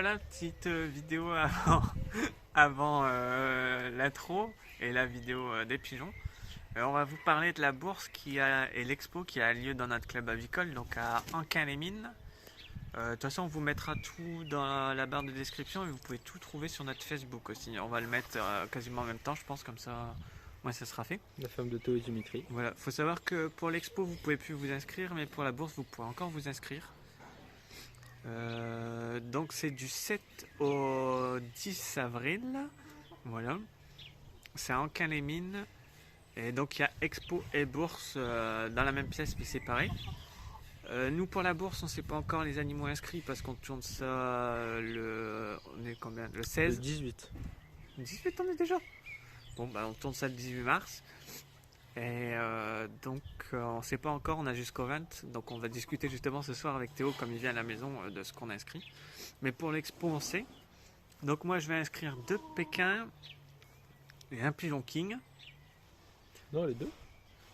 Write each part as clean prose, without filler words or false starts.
voilà, petite vidéo avant, avant l'intro et la vidéo des pigeons. On va vous parler de la bourse et l'expo qui a lieu dans notre club avicole, donc à Anquin-les-Mines. De toute façon, on vous mettra tout dans la barre de description et vous pouvez tout trouver sur notre Facebook aussi. On va le mettre quasiment en même temps, je pense, comme ça, moi, ça sera fait. La femme de Théo et Dimitri. Voilà, faut savoir que pour l'expo, vous pouvez plus vous inscrire, mais pour la bourse, vous pouvez encore vous inscrire. Donc c'est du 7 au 10 avril, voilà. C'est à Anquin-les-Mines. Et donc il y a expo et bourse dans la même pièce mais séparée. Nous pour la bourse on ne sait pas encore les animaux inscrits parce qu'on tourne ça on est combien, le 16 Le 18. 18 on est déjà. Bon bah on tourne ça le 18 mars. Et donc on ne sait pas encore, on a jusqu'au 20. Donc on va discuter justement ce soir avec Théo comme il vient à la maison de ce qu'on a inscrit. Mais pour l'expo on sait. Donc moi je vais inscrire 2 Pékins et un Pigeon King. Non, les deux.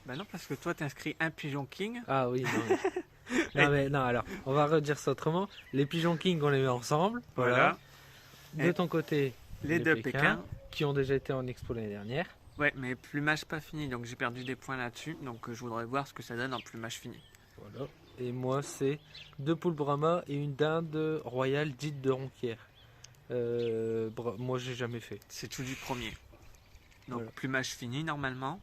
Bah non, parce que toi t'inscris un Pigeon King. Ah oui, non. Non, mais non, alors, on va redire ça autrement. Les pigeons king, on les met ensemble. Voilà. De ton côté, Les 2 Pékins. qui ont déjà été en expo l'année dernière. Ouais, mais plumage pas fini, donc j'ai perdu des points là-dessus. Donc je voudrais voir ce que ça donne en plumage fini. Voilà. Et moi, c'est 2 poules Brahma et une dinde royale dite de Ronquière. Moi, j'ai jamais fait. C'est tout du premier. Donc Voilà. plumage fini normalement.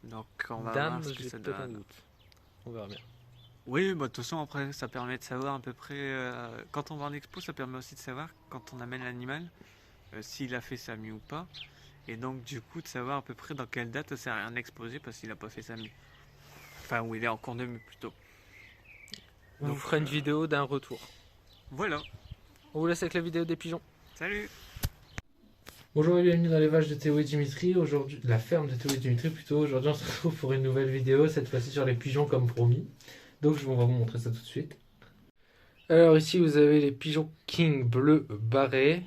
Donc on va Dinde, voir ce que j'ai ça peut-être un donne. doute. On verra bien. Oui, bah de toute façon après ça permet de savoir à peu près. Quand on va en expo, ça permet aussi de savoir quand on amène l'animal s'il a fait sa mue ou pas. Et donc du coup de savoir à peu près dans quelle date ça sert à rien d'exposer parce qu'il a pas fait sa mue. Enfin où il est en cours de mue plutôt. On Donc, vous fera une vidéo d'un retour. Voilà. On vous laisse avec la vidéo des pigeons. Salut. Bonjour et bienvenue dans les vaches de Théo et Dimitri. Aujourd'hui, la ferme de Théo et Dimitri plutôt. Aujourd'hui, on se retrouve pour une nouvelle vidéo, cette fois-ci sur les pigeons comme promis. Donc, on va vous montrer ça tout de suite. Alors ici, vous avez les pigeons king bleus barrés.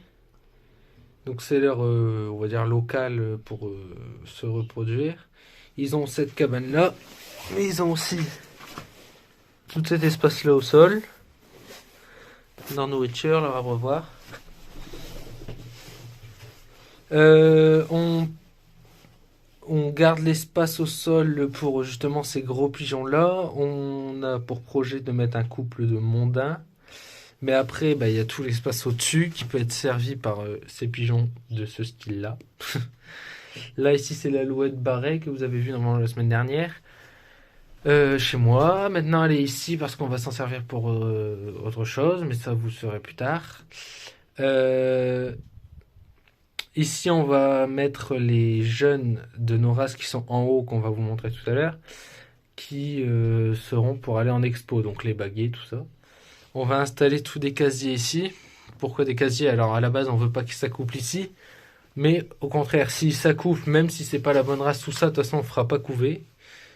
Donc, c'est leur, on va dire, local pour se reproduire. Ils ont cette cabane-là, mais ils ont aussi tout cet espace-là au sol. Leur nourriture, leur abreuvoir. On garde l'espace au sol pour justement ces gros pigeons-là. On a pour projet de mettre un couple de mondains. Mais après, il y a tout l'espace au-dessus qui peut être servi par ces pigeons de ce style-là. Là, ici, c'est l'alouette barrée que vous avez vu normalement la semaine dernière. Chez moi. Maintenant, elle est ici parce qu'on va s'en servir pour autre chose. Mais ça, vous le saurez plus tard. Ici, on va mettre les jeunes de nos races qui sont en haut, qu'on va vous montrer tout à l'heure, qui seront pour aller en expo, donc les baguets, tout ça. On va installer tous des casiers ici. Pourquoi des casiers? Alors, à la base, on veut pas qu'ils s'accouplent ici, mais au contraire, s'ils s'accouplent, même si c'est pas la bonne race, tout ça, de toute façon, on fera pas couver.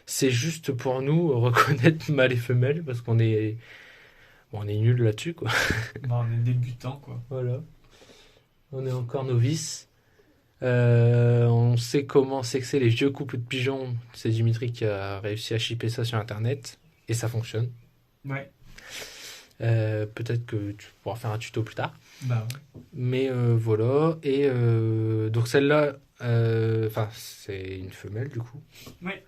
C'est juste pour nous reconnaître mâles et femelles, parce qu'on est nuls là-dessus, quoi. Bah, on est débutants quoi. Voilà. On est encore novices. On sait comment c'est que c'est les vieux couples de pigeons. C'est Dimitri qui a réussi à shipper ça sur internet et ça fonctionne. Ouais. Peut-être que tu pourras faire un tuto plus tard. Bah ouais. Mais voilà. Et donc celle-là, c'est une femelle du coup. Ouais.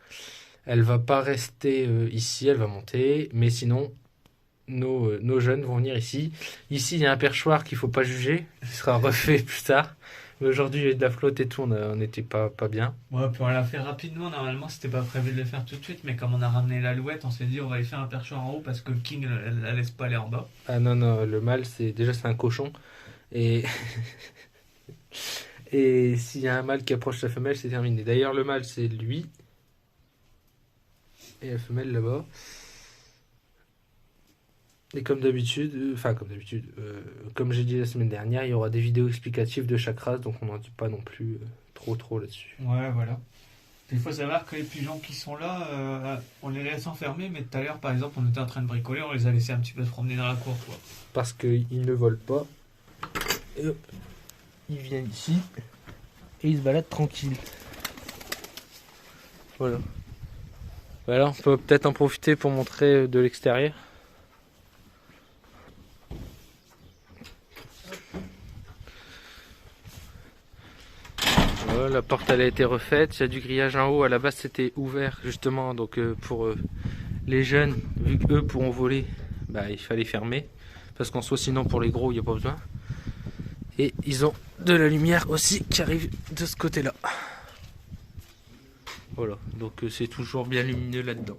Elle va pas rester ici, elle va monter. Mais sinon, nos jeunes vont venir ici. Ici, il y a un perchoir qu'il faut pas juger, qui sera refait plus tard. Mais aujourd'hui, il y a de la flotte et tout, on n'était pas bien. Ouais, puis on l'a fait rapidement. Normalement, c'était pas prévu de le faire tout de suite, mais comme on a ramené l'alouette, on s'est dit on va aller faire un perchoir en haut parce que le king la laisse pas aller en bas. Ah non, le mâle, c'est un cochon. Et et s'il y a un mâle qui approche la femelle, c'est terminé. D'ailleurs, le mâle, c'est lui. Et la femelle là-bas. Et comme d'habitude, comme j'ai dit la semaine dernière, il y aura des vidéos explicatives de chaque race, donc on n'en dit pas non plus trop là-dessus. Ouais, voilà. Il faut savoir que les pigeons qui sont là, on les laisse enfermés, mais tout à l'heure, par exemple, on était en train de bricoler, on les a laissés un petit peu se promener dans la cour, quoi. Parce qu'ils ne volent pas. Et hop, ils viennent ici et ils se baladent tranquilles. Voilà. Voilà, on peut peut-être en profiter pour montrer de l'extérieur. Voilà, la porte elle a été refaite, il y a du grillage en haut, à la base c'était ouvert justement donc pour les jeunes, vu qu'eux pourront voler, bah, il fallait fermer, parce qu'en soit sinon pour les gros il n'y a pas besoin. Et ils ont de la lumière aussi qui arrive de ce côté là. Voilà, donc c'est toujours bien lumineux là-dedans.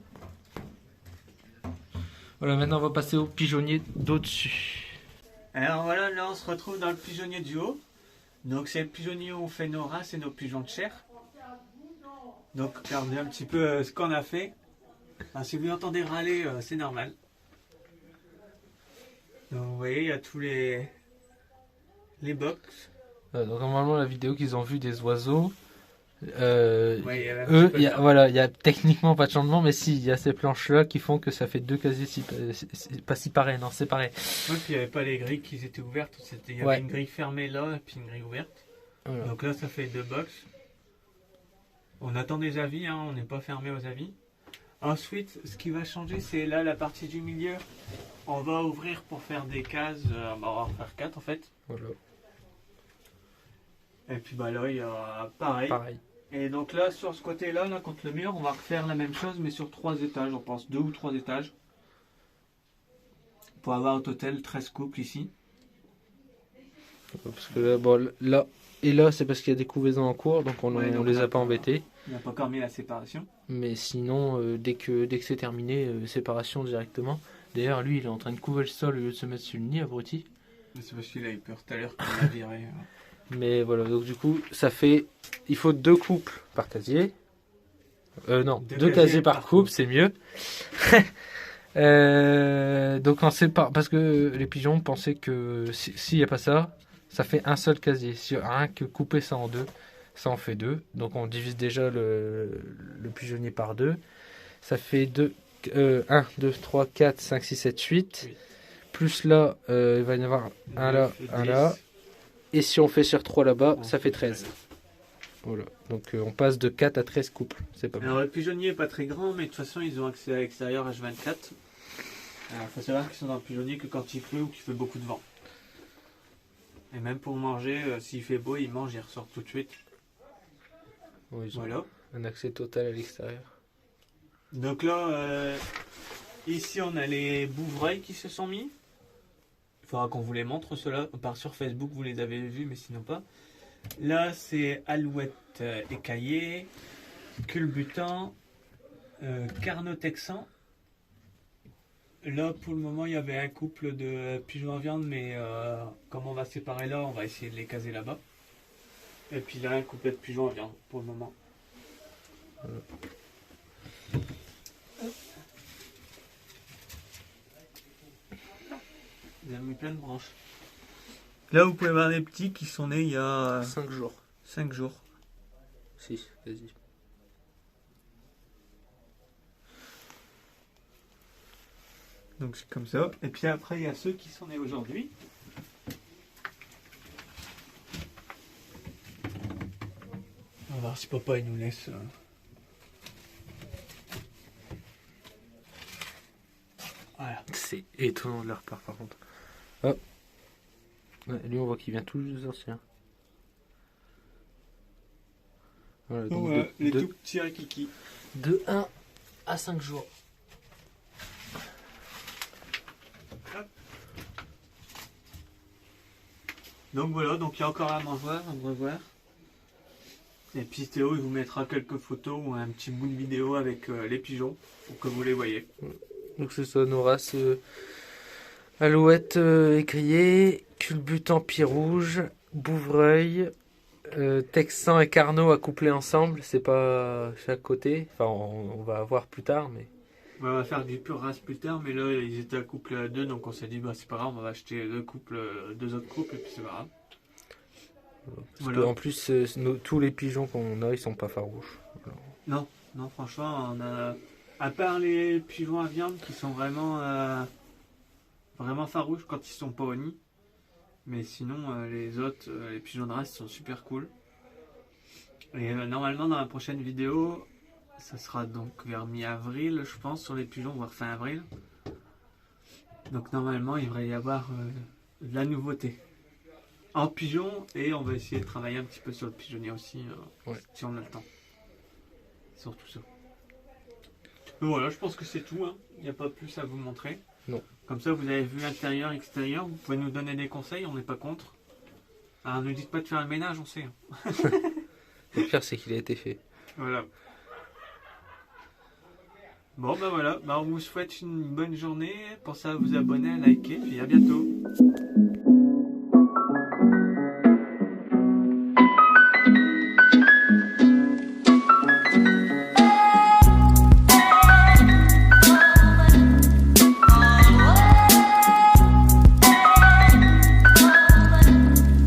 Voilà, maintenant on va passer au pigeonnier d'au-dessus. Alors voilà, là on se retrouve dans le pigeonnier du haut. Donc c'est le pigeonnier où on fait nos races et nos pigeons de chair. Donc regardez un petit peu ce qu'on a fait. Enfin, si vous entendez râler, c'est normal. Donc vous voyez, il y a tous les box. Donc normalement la vidéo qu'ils ont vu des oiseaux, Ouais, il y avait un eux, petit peu de temps. voilà, il y a techniquement pas de changement, mais si, il y a ces planches là qui font que ça fait deux casiers pas séparés, non séparés. Ouais, puis il n'y avait pas les grilles qui étaient ouvertes. Il y avait Ouais. une grille fermée là et puis une grille ouverte. Voilà. Donc là ça fait deux box. On attend des avis, hein, on n'est pas fermé aux avis. Ensuite, ce qui va changer, c'est là la partie du milieu. On va ouvrir pour faire des cases. On va en faire 4 en fait. Voilà. Et puis bah là, il y a pareil. Pareil. Et donc là, sur ce côté-là, là, contre le mur, on va refaire la même chose, mais sur 3 étages, on pense 2 ou 3 étages. Pour avoir au total 13 couples ici. Parce que là, bon, là et là, c'est parce qu'il y a des couvaisons en cours, donc on les a pas embêtés. On n'a pas encore mis la séparation. Mais sinon, dès que c'est terminé, séparation directement. D'ailleurs, lui, il est en train de couver le sol au lieu de se mettre sur le nid, abruti. C'est parce qu'il a eu peur tout à l'heure qu'on l'a viré. Mais voilà, donc du coup, ça fait... Il faut 2 couples par casier. Non, 2 casiers par couple, c'est mieux. Donc on sépare, parce que les pigeons pensaient que s'il n'y a pas ça, ça fait un seul casier. S'il y a un que couper ça en 2, ça en fait 2. Donc on divise déjà le pigeonnier par 2. Ça fait 1, 2, 3, 4, 5, 6, 7, 8. Plus là, il va y en avoir un là, un là. Et si on fait sur 3 là-bas, ça fait 13. Voilà. Donc on passe de 4 à 13 couples. C'est pas mal. Alors le pigeonnier n'est pas très grand, mais de toute façon ils ont accès à l'extérieur H24. Alors il faut savoir qu'ils sont dans le pigeonnier que quand il pleut ou qu'il fait beaucoup de vent. Et même pour manger, s'il fait beau, ils mangent, ils ressortent tout de suite. Oui, ils ont Voilà. un accès total à l'extérieur. Donc là, ici on a les bouvreuils qui se sont mis. Il faudra qu'on vous les montre ceux-là. Par sur Facebook, vous les avez vus, mais sinon pas. Là, c'est alouette écaillée, culbutant, carnot texan. Là, pour le moment, il y avait un couple de pigeons à viande, mais comme on va séparer là, on va essayer de les caser là-bas. Et puis là, un couplet de pigeons à viande pour le moment. Ils ont mis plein de branches. Là, vous pouvez voir des petits qui sont nés il y a 5 jours. 5 jours. 6, vas-y. Donc c'est comme ça. Et puis après, il y a ceux qui sont nés aujourd'hui. On va voir si papa il nous laisse. Voilà. C'est étonnant de leur part par contre. Hop. Ouais, lui on voit qu'il vient tout juste des anciens. Voilà, donc les tout petits rikiki. de 1 à 5 jours. Donc voilà, donc il y a encore à manger, à revoir. Et puis Théo il vous mettra quelques photos ou un petit bout de vidéo avec les pigeons pour que vous les voyez. Donc c'est ça nos races alouette écriée, culbutant pied rouge, bouvreuil, texan et carnot à coupler ensemble. C'est pas chaque côté. Enfin on va voir plus tard mais. On va faire du pur race plus tard, mais là ils étaient à couple à 2, donc on s'est dit bah c'est pas grave, on va acheter deux autres couples et puis c'est pas grave. Parce qu'en plus tous les pigeons qu'on a ils sont pas farouches. Non, franchement on a, à part les pigeons à viande qui sont vraiment farouches quand ils sont pas au nid, mais sinon les autres, les pigeons de race sont super cool. Et normalement dans la prochaine vidéo, ça sera donc vers mi-avril, je pense, sur les pigeons, voire fin avril. Donc normalement, il devrait y avoir de la nouveauté. en pigeon et on va essayer de travailler un petit peu sur le pigeonnier aussi, Ouais. si on a le temps. Surtout ça. Mais voilà, je pense que c'est tout. Hein. Il n'y a pas plus à vous montrer. Non. Comme ça, vous avez vu intérieur, extérieur. Vous pouvez nous donner des conseils, on n'est pas contre. Alors, ne dites pas de faire le ménage, on sait. Hein. Le pire, c'est qu'il a été fait. Voilà. Bon, ben voilà. Ben, on vous souhaite une bonne journée. Pensez à vous abonner, à liker, puis à bientôt.